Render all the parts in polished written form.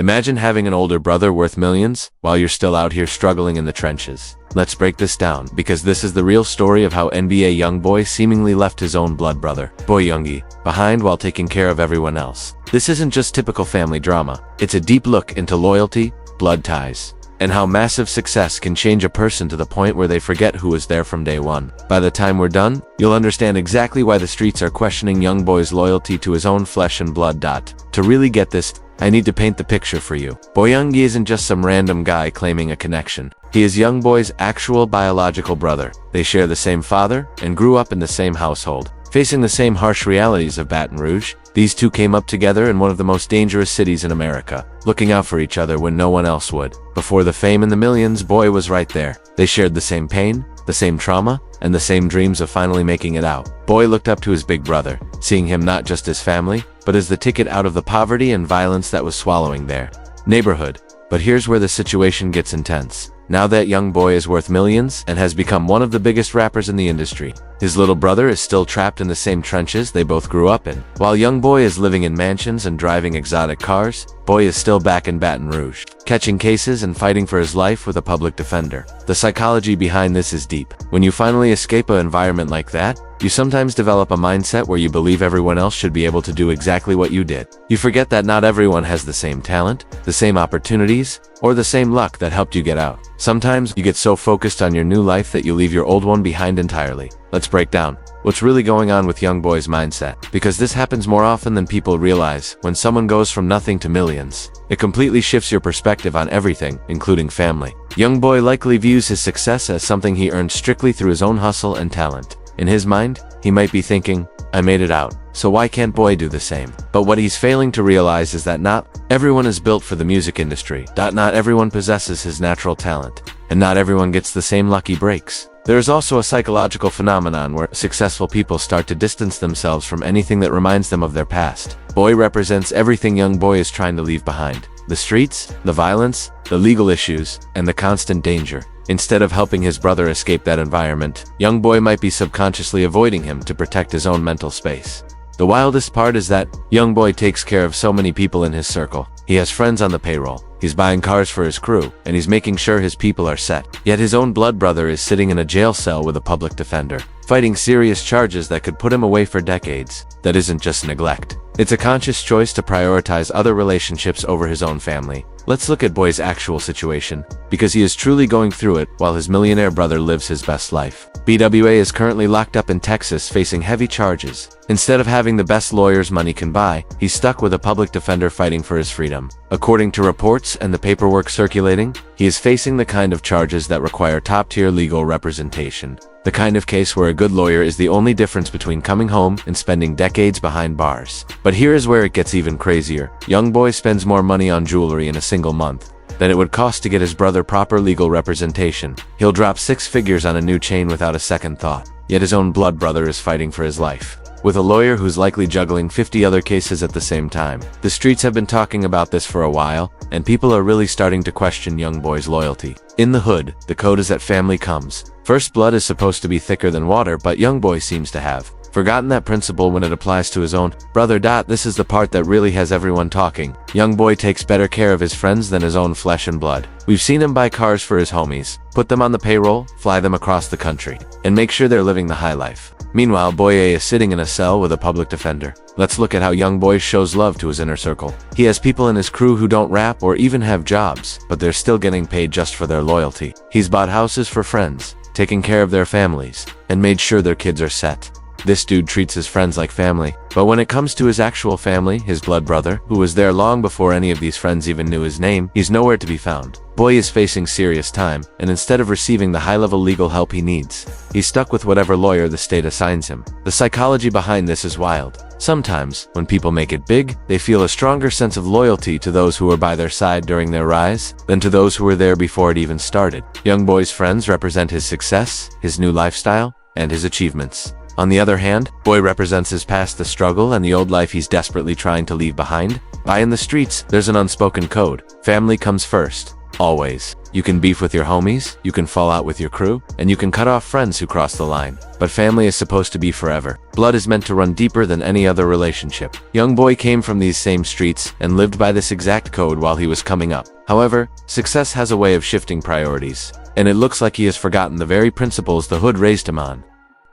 Imagine having an older brother worth millions, while you're still out here struggling in the trenches. Let's break this down, because this is the real story of how NBA YoungBoy seemingly left his own blood brother, Boy Youngie, behind while taking care of everyone else. This isn't just typical family drama. It's a deep look into loyalty, blood ties, and how massive success can change a person to the point where they forget who was there from day one. By the time we're done, you'll understand exactly why the streets are questioning YoungBoy's loyalty to his own flesh and blood. To really get this, I need to paint the picture for you. Boy Youngie isn't just some random guy claiming a connection. He is YoungBoy's actual biological brother. They share the same father and grew up in the same household. Facing the same harsh realities of Baton Rouge, these two came up together in one of the most dangerous cities in America, looking out for each other when no one else would. Before the fame and the millions, Boy was right there. They shared the same pain, the same trauma, and the same dreams of finally making it out. Boy looked up to his big brother, seeing him not just as family, but as the ticket out of the poverty and violence that was swallowing their neighborhood. But here's where the situation gets intense. Now that YoungBoy is worth millions and has become one of the biggest rappers in the industry, his little brother is still trapped in the same trenches they both grew up in. While YoungBoy is living in mansions and driving exotic cars, Boy is still back in Baton Rouge, catching cases and fighting for his life with a public defender. The psychology behind this is deep. When you finally escape an environment like that, you sometimes develop a mindset where you believe everyone else should be able to do exactly what you did. You forget that not everyone has the same talent, the same opportunities, or the same luck that helped you get out. Sometimes you get so focused on your new life that you leave your old one behind entirely. Let's break down what's really going on with YoungBoy's mindset, because this happens more often than people realize. When someone goes from nothing to millions, it completely shifts your perspective on everything, including family. YoungBoy likely views his success as something he earned strictly through his own hustle and talent. In his mind, he might be thinking, I made it out, so why can't Boy do the same? But what he's failing to realize is that not everyone is built for the music industry. Not everyone possesses his natural talent, and not everyone gets the same lucky breaks. There is also a psychological phenomenon where successful people start to distance themselves from anything that reminds them of their past. Boy represents everything YoungBoy is trying to leave behind: the streets, the violence, the legal issues, and the constant danger. Instead of helping his brother escape that environment, YoungBoy might be subconsciously avoiding him to protect his own mental space. The wildest part is that YoungBoy takes care of so many people in his circle. He has friends on the payroll, he's buying cars for his crew, and he's making sure his people are set. Yet his own blood brother is sitting in a jail cell with a public defender, fighting serious charges that could put him away for decades. That isn't just neglect. It's a conscious choice to prioritize other relationships over his own family. Let's look at Boy's actual situation, because he is truly going through it while his millionaire brother lives his best life. BWA is currently locked up in Texas facing heavy charges. Instead of having the best lawyers money can buy, he's stuck with a public defender fighting for his freedom. According to reports and the paperwork circulating, he is facing the kind of charges that require top-tier legal representation. The kind of case where a good lawyer is the only difference between coming home and spending decades behind bars. But here is where it gets even crazier. YoungBoy spends more money on jewelry in a single month than it would cost to get his brother proper legal representation. He'll drop 6 figures on a new chain without a second thought. Yet his own blood brother is fighting for his life, with a lawyer who's likely juggling 50 other cases at the same time. The streets have been talking about this for a while, and people are really starting to question YoungBoy's loyalty. In the hood, the code is that family comes first. Blood is supposed to be thicker than water, but YoungBoy seems to have forgotten that principle when it applies to his own brother. This is the part that really has everyone talking. YoungBoy takes better care of his friends than his own flesh and blood. We've seen him buy cars for his homies, put them on the payroll, fly them across the country, and make sure they're living the high life. Meanwhile, Boy A is sitting in a cell with a public defender. Let's look at how YoungBoy shows love to his inner circle. He has people in his crew who don't rap or even have jobs, but they're still getting paid just for their loyalty. He's bought houses for friends, taken care of their families, and made sure their kids are set. This dude treats his friends like family. But when it comes to his actual family, his blood brother, who was there long before any of these friends even knew his name, he's nowhere to be found. Boy is facing serious time, and instead of receiving the high-level legal help he needs, he's stuck with whatever lawyer the state assigns him. The psychology behind this is wild. Sometimes, when people make it big, they feel a stronger sense of loyalty to those who were by their side during their rise than to those who were there before it even started. YoungBoy's friends represent his success, his new lifestyle, and his achievements. On the other hand, Boy represents his past, the struggle, and the old life he's desperately trying to leave behind. In the streets, there's an unspoken code. Family comes first. Always. You can beef with your homies, you can fall out with your crew, and you can cut off friends who cross the line. But family is supposed to be forever. Blood is meant to run deeper than any other relationship. YoungBoy came from these same streets and lived by this exact code while he was coming up. However, success has a way of shifting priorities, and it looks like he has forgotten the very principles the hood raised him on.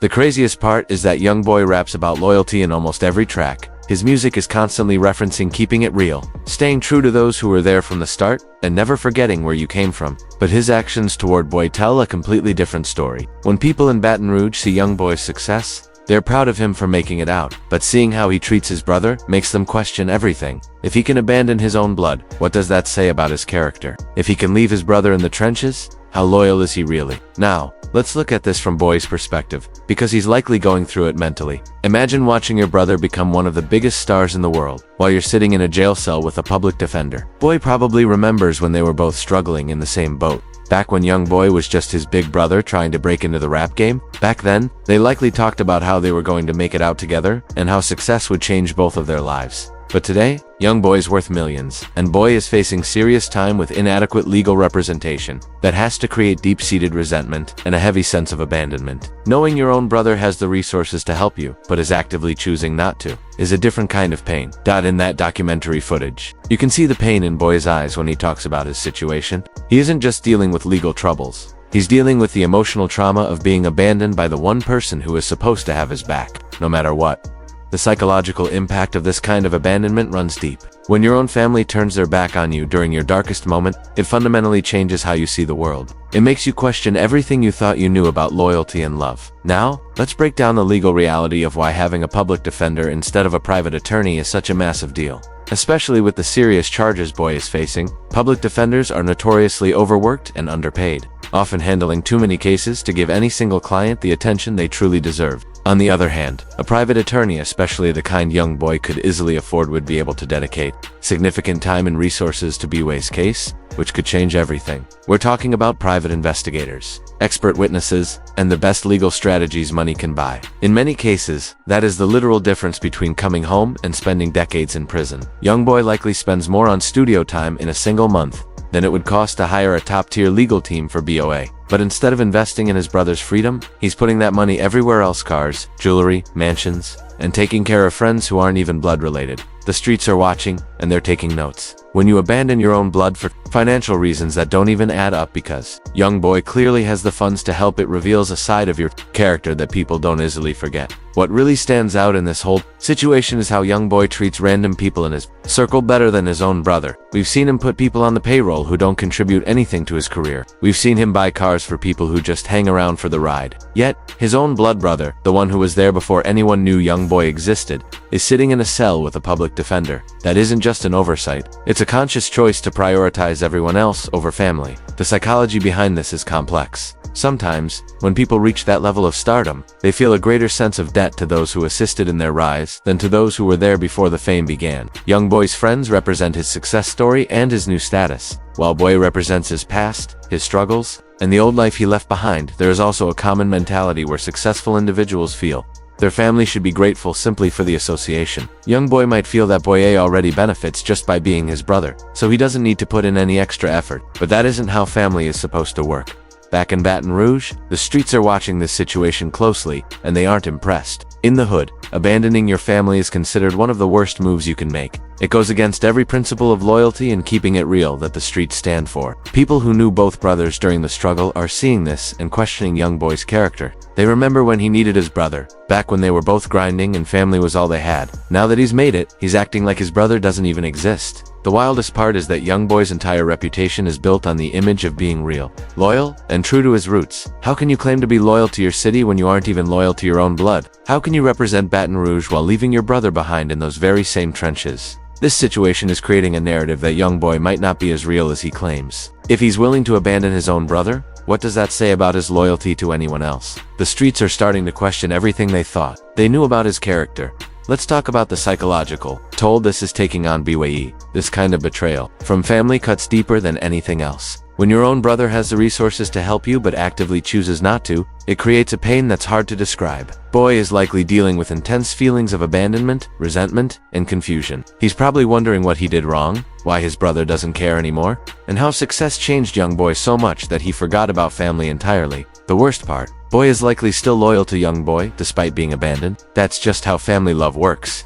The craziest part is that YoungBoy raps about loyalty in almost every track. His music is constantly referencing keeping it real, staying true to those who were there from the start, and never forgetting where you came from. But his actions toward Bway tell a completely different story. When people in Baton Rouge see YoungBoy's success, they're proud of him for making it out. But seeing how he treats his brother makes them question everything. If he can abandon his own blood, what does that say about his character? If he can leave his brother in the trenches, how loyal is he really? Now, let's look at this from Bway's perspective, because he's likely going through it mentally. Imagine watching your brother become one of the biggest stars in the world, while you're sitting in a jail cell with a public defender. Bway probably remembers when they were both struggling in the same boat. Back when YoungBoy was just his big brother trying to break into the rap game, back then, they likely talked about how they were going to make it out together, and how success would change both of their lives. But today, YoungBoy's worth millions, and Bway is facing serious time with inadequate legal representation that has to create deep-seated resentment and a heavy sense of abandonment. Knowing your own brother has the resources to help you, but is actively choosing not to, is a different kind of pain. In that documentary footage, you can see the pain in Bway's eyes when he talks about his situation. He isn't just dealing with legal troubles. He's dealing with the emotional trauma of being abandoned by the one person who is supposed to have his back, no matter what. The psychological impact of this kind of abandonment runs deep. When your own family turns their back on you during your darkest moment, it fundamentally changes how you see the world. It makes you question everything you thought you knew about loyalty and love. Now, let's break down the legal reality of why having a public defender instead of a private attorney is such a massive deal. Especially with the serious charges Bway is facing, public defenders are notoriously overworked and underpaid, often handling too many cases to give any single client the attention they truly deserve. On the other hand, a private attorney, especially the kind YoungBoy could easily afford, would be able to dedicate significant time and resources to Bway's case, which could change everything. We're talking about private investigators, expert witnesses, and the best legal strategies money can buy. In many cases, that is the literal difference between coming home and spending decades in prison. YoungBoy likely spends more on studio time in a single month than it would cost to hire a top-tier legal team for BOA. But instead of investing in his brother's freedom, he's putting that money everywhere else: cars, jewelry, mansions, and taking care of friends who aren't even blood-related. The streets are watching, and they're taking notes. When you abandon your own blood for financial reasons that don't even add up because YoungBoy clearly has the funds to help, it reveals a side of your character that people don't easily forget. What really stands out in this whole situation is how YoungBoy treats random people in his circle better than his own brother. We've seen him put people on the payroll who don't contribute anything to his career. We've seen him buy cars for people who just hang around for the ride. Yet, his own blood brother, the one who was there before anyone knew YoungBoy existed, is sitting in a cell with a public defender. That isn't just an oversight. It's a conscious choice to prioritize everyone else over family. The psychology behind this is complex. Sometimes, when people reach that level of stardom, they feel a greater sense of debt to those who assisted in their rise than to those who were there before the fame began. YoungBoy's friends represent his success story and his new status, while Bway represents his past, his struggles, and the old life he left behind. There is also a common mentality where successful individuals feel their family should be grateful simply for the association. YoungBoy might feel that Bway already benefits just by being his brother, so he doesn't need to put in any extra effort. But that isn't how family is supposed to work. Back in Baton Rouge, the streets are watching this situation closely, and they aren't impressed. In the hood, abandoning your family is considered one of the worst moves you can make. It goes against every principle of loyalty and keeping it real that the streets stand for. People who knew both brothers during the struggle are seeing this and questioning YoungBoy's character. They remember when he needed his brother, back when they were both grinding and family was all they had. Now that he's made it, he's acting like his brother doesn't even exist. The wildest part is that YoungBoy's entire reputation is built on the image of being real, loyal, and true to his roots. How can you claim to be loyal to your city when you aren't even loyal to your own blood? How can you represent Baton Rouge while leaving your brother behind in those very same trenches? This situation is creating a narrative that YoungBoy might not be as real as he claims. If he's willing to abandon his own brother, what does that say about his loyalty to anyone else? The streets are starting to question everything they thought they knew about his character. Let's talk about the psychological toll this is taking on Bway. This kind of betrayal from family cuts deeper than anything else. When your own brother has the resources to help you but actively chooses not to, it creates a pain that's hard to describe. Bway is likely dealing with intense feelings of abandonment, resentment, and confusion. He's probably wondering what he did wrong, why his brother doesn't care anymore, and how success changed young boy so much that he forgot about family entirely. The worst part, Boy is likely still loyal to young boy despite being abandoned. That's just how family love works.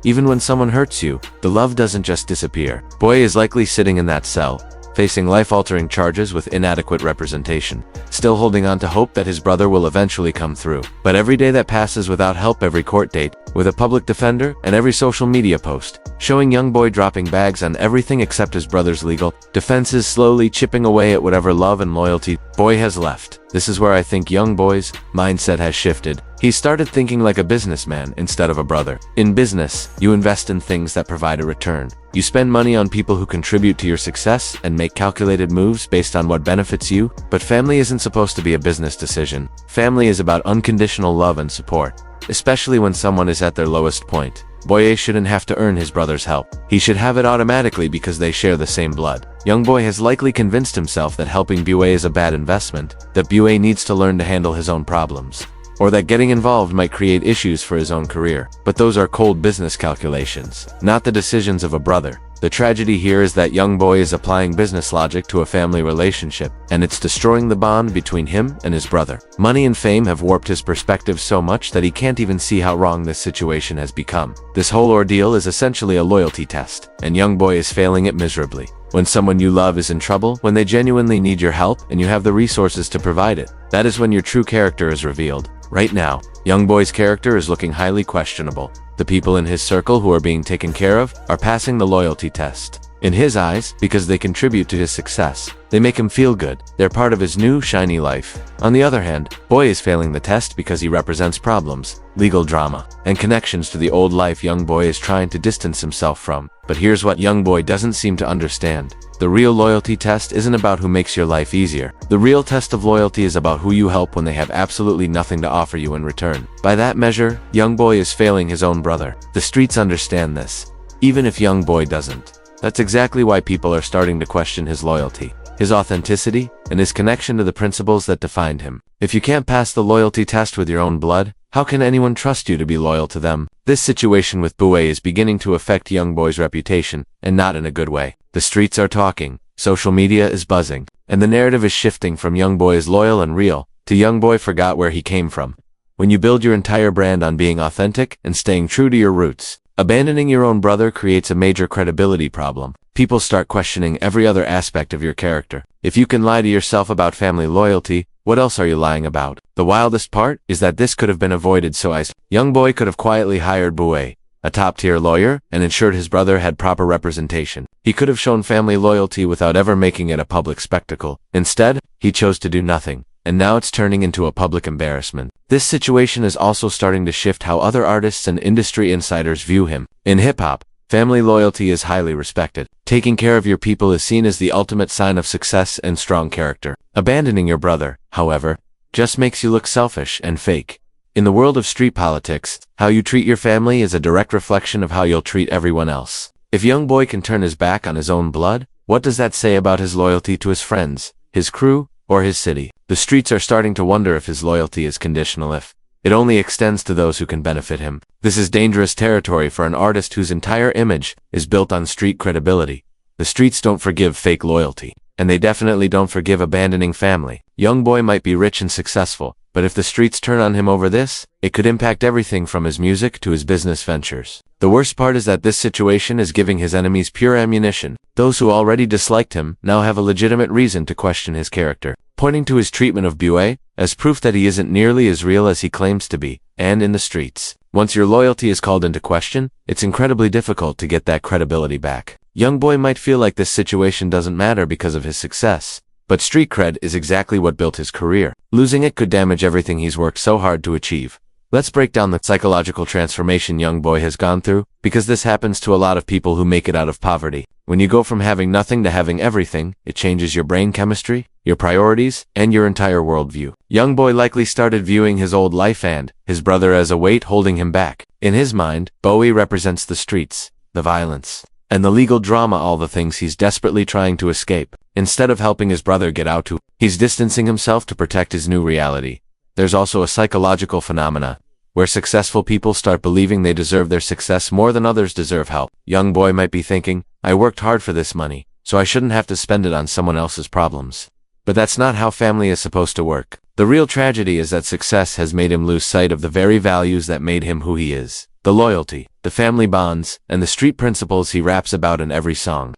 Even when someone hurts you, the love doesn't just disappear. Boy is likely sitting in that cell, facing life-altering charges with inadequate representation, still holding on to hope that his brother will eventually come through. But every day that passes without help, every court date, with a public defender, and every social media post, showing young boy dropping bags on everything except his brother's legal defenses, slowly chipping away at whatever love and loyalty boy has left. This is where I think young boy's mindset has shifted. He started thinking like a businessman instead of a brother. In business, you invest in things that provide a return. You spend money on people who contribute to your success and make calculated moves based on what benefits you. But family isn't supposed to be a business decision. Family is about unconditional love and support, especially when someone is at their lowest point. Boy shouldn't have to earn his brother's help. He should have it automatically because they share the same blood. Young boy has likely convinced himself that helping Bway is a bad investment, that Bway needs to learn to handle his own problems, or that getting involved might create issues for his own career. But those are cold business calculations, not the decisions of a brother. The tragedy here is that young boy is applying business logic to a family relationship, and it's destroying the bond between him and his brother. Money and fame have warped his perspective so much that he can't even see how wrong this situation has become. This whole ordeal is essentially a loyalty test, and young boy is failing it miserably. When someone you love is in trouble, when they genuinely need your help and you have the resources to provide it, that is when your true character is revealed. Right now, young boy's character is looking highly questionable. The people in his circle who are being taken care of are passing the loyalty test. In his eyes, because they contribute to his success, they make him feel good. They're part of his new, shiny life. On the other hand, boy is failing the test because he represents problems, legal drama, and connections to the old life young boy is trying to distance himself from. But here's what young boy doesn't seem to understand. The real loyalty test isn't about who makes your life easier. The real test of loyalty is about who you help when they have absolutely nothing to offer you in return. By that measure, young boy is failing his own brother. The streets understand this, even if young boy doesn't. That's exactly why people are starting to question his loyalty, his authenticity, and his connection to the principles that defined him. If you can't pass the loyalty test with your own blood, how can anyone trust you to be loyal to them? This situation with Bway is beginning to affect young boy's reputation, and not in a good way. The streets are talking, social media is buzzing, and the narrative is shifting from young boy is loyal and real, to young boy forgot where he came from. When you build your entire brand on being authentic and staying true to your roots, abandoning your own brother creates a major credibility problem. People start questioning every other aspect of your character. If you can lie to yourself about family loyalty, what else are you lying about? The wildest part is that this could have been avoided so young boy could have quietly hired Bway, a top-tier lawyer, and ensured his brother had proper representation. He could have shown family loyalty without ever making it a public spectacle. Instead, he chose to do nothing, and now it's turning into a public embarrassment. This situation is also starting to shift how other artists and industry insiders view him. In hip-hop, family loyalty is highly respected. Taking care of your people is seen as the ultimate sign of success and strong character. Abandoning your brother, however, just makes you look selfish and fake. In the world of street politics, how you treat your family is a direct reflection of how you'll treat everyone else. If young boy can turn his back on his own blood, what does that say about his loyalty to his friends, his crew, or his city? The streets are starting to wonder if his loyalty is conditional, if it only extends to those who can benefit him. This is dangerous territory for an artist whose entire image is built on street credibility. The streets don't forgive fake loyalty, and they definitely don't forgive abandoning family. Young boy might be rich and successful, but if the streets turn on him over this, it could impact everything from his music to his business ventures. The worst part is that this situation is giving his enemies pure ammunition. Those who already disliked him now have a legitimate reason to question his character, pointing to his treatment of Bway as proof that he isn't nearly as real as he claims to be. And in the streets, once your loyalty is called into question, it's incredibly difficult to get that credibility back. Young boy might feel like this situation doesn't matter because of his success, but street cred is exactly what built his career. Losing it could damage everything he's worked so hard to achieve. Let's break down the psychological transformation young boy has gone through, because this happens to a lot of people who make it out of poverty. When you go from having nothing to having everything, it changes your brain chemistry, your priorities, and your entire worldview. Young boy likely started viewing his old life and his brother as a weight holding him back. In his mind, Bway represents the streets, the violence, and the legal drama, all the things he's desperately trying to escape. Instead of helping his brother get out to, he's distancing himself to protect his new reality. There's also a psychological phenomena, where successful people start believing they deserve their success more than others deserve help. Young boy might be thinking, I worked hard for this money, so I shouldn't have to spend it on someone else's problems. But that's not how family is supposed to work. The real tragedy is that success has made him lose sight of the very values that made him who he is. The loyalty, the family bonds, and the street principles he raps about in every song.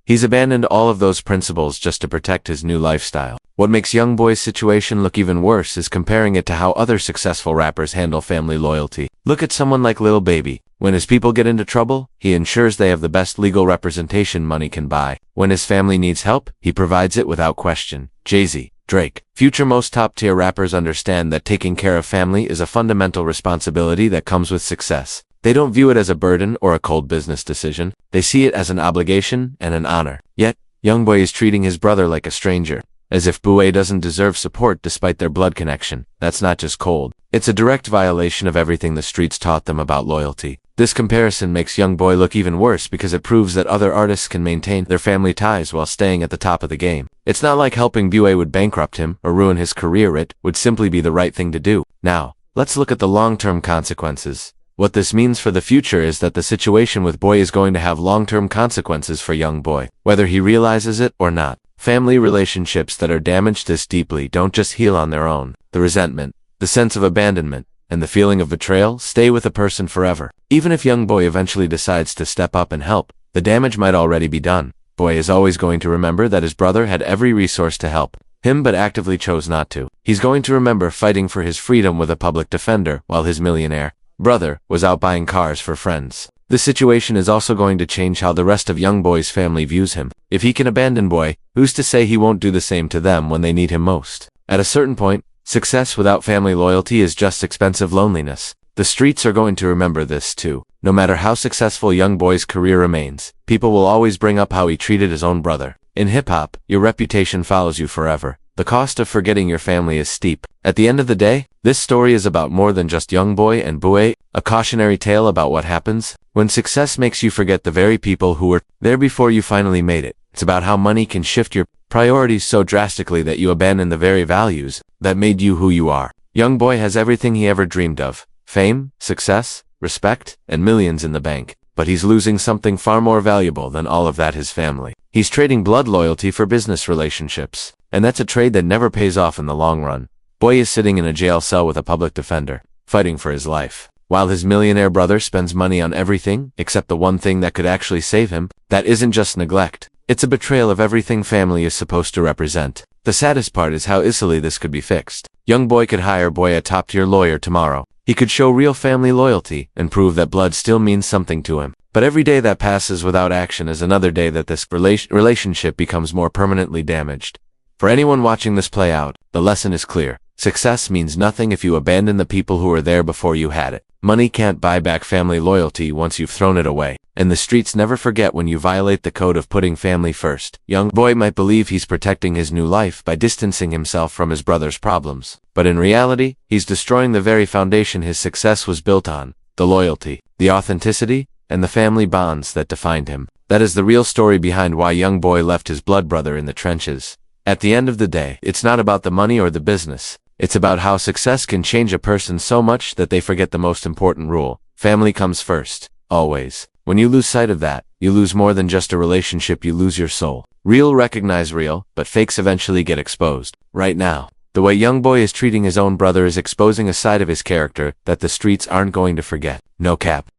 He's abandoned all of those principles just to protect his new lifestyle. What makes YoungBoy's situation look even worse is comparing it to how other successful rappers handle family loyalty. Look at someone like Lil Baby. When his people get into trouble, he ensures they have the best legal representation money can buy. When his family needs help, he provides it without question. Jay-Z, Drake, Future. Most top-tier rappers understand that taking care of family is a fundamental responsibility that comes with success. They don't view it as a burden or a cold business decision. They see it as an obligation and an honor. Yet, YoungBoy is treating his brother like a stranger, as if Bway doesn't deserve support despite their blood connection. That's not just cold. It's a direct violation of everything the streets taught them about loyalty. This comparison makes YoungBoy look even worse because it proves that other artists can maintain their family ties while staying at the top of the game. It's not like helping Bway would bankrupt him or ruin his career. It would simply be the right thing to do. Now, let's look at the long-term consequences. What this means for the future is that the situation with Bway is going to have long-term consequences for YoungBoy, whether he realizes it or not. Family relationships that are damaged this deeply don't just heal on their own. The resentment, the sense of abandonment, and the feeling of betrayal stay with a person forever. Even if YoungBoy eventually decides to step up and help, the damage might already be done. Bway is always going to remember that his brother had every resource to help him but actively chose not to. He's going to remember fighting for his freedom with a public defender while his millionaire brother was out buying cars for friends. This situation is also going to change how the rest of YoungBoy's family views him. If he can abandon Bway, who's to say he won't do the same to them when they need him most? At a certain point, success without family loyalty is just expensive loneliness. The streets are going to remember this too. No matter how successful YoungBoy's career remains, people will always bring up how he treated his own brother. In hip-hop, your reputation follows you forever. The cost of forgetting your family is steep. At the end of the day, this story is about more than just YoungBoy and Bway, a cautionary tale about what happens when success makes you forget the very people who were there before you finally made it. It's about how money can shift your priorities so drastically that you abandon the very values that made you who you are. YoungBoy has everything he ever dreamed of: fame, success, respect, and millions in the bank. But he's losing something far more valuable than all of that: his family. He's trading blood loyalty for business relationships. And that's a trade that never pays off in the long run. Bway is sitting in a jail cell with a public defender, fighting for his life, while his millionaire brother spends money on everything except the one thing that could actually save him. That isn't just neglect. It's a betrayal of everything family is supposed to represent. The saddest part is how easily this could be fixed. YoungBoy could hire Bway, a top-tier lawyer, tomorrow. He could show real family loyalty and prove that blood still means something to him. But every day that passes without action is another day that this relationship becomes more permanently damaged. For anyone watching this play out, the lesson is clear. Success means nothing if you abandon the people who were there before you had it. Money can't buy back family loyalty once you've thrown it away. And the streets never forget when you violate the code of putting family first. YoungBoy might believe he's protecting his new life by distancing himself from his brother's problems. But in reality, he's destroying the very foundation his success was built on: the loyalty, the authenticity, and the family bonds that defined him. That is the real story behind why YoungBoy left his blood brother in the trenches. At the end of the day, it's not about the money or the business. It's about how success can change a person so much that they forget the most important rule: family comes first, always. When you lose sight of that, you lose more than just a relationship, you lose your soul. Real recognize real, but fakes eventually get exposed. Right now, the way YoungBoy is treating his own brother is exposing a side of his character that the streets aren't going to forget. No cap.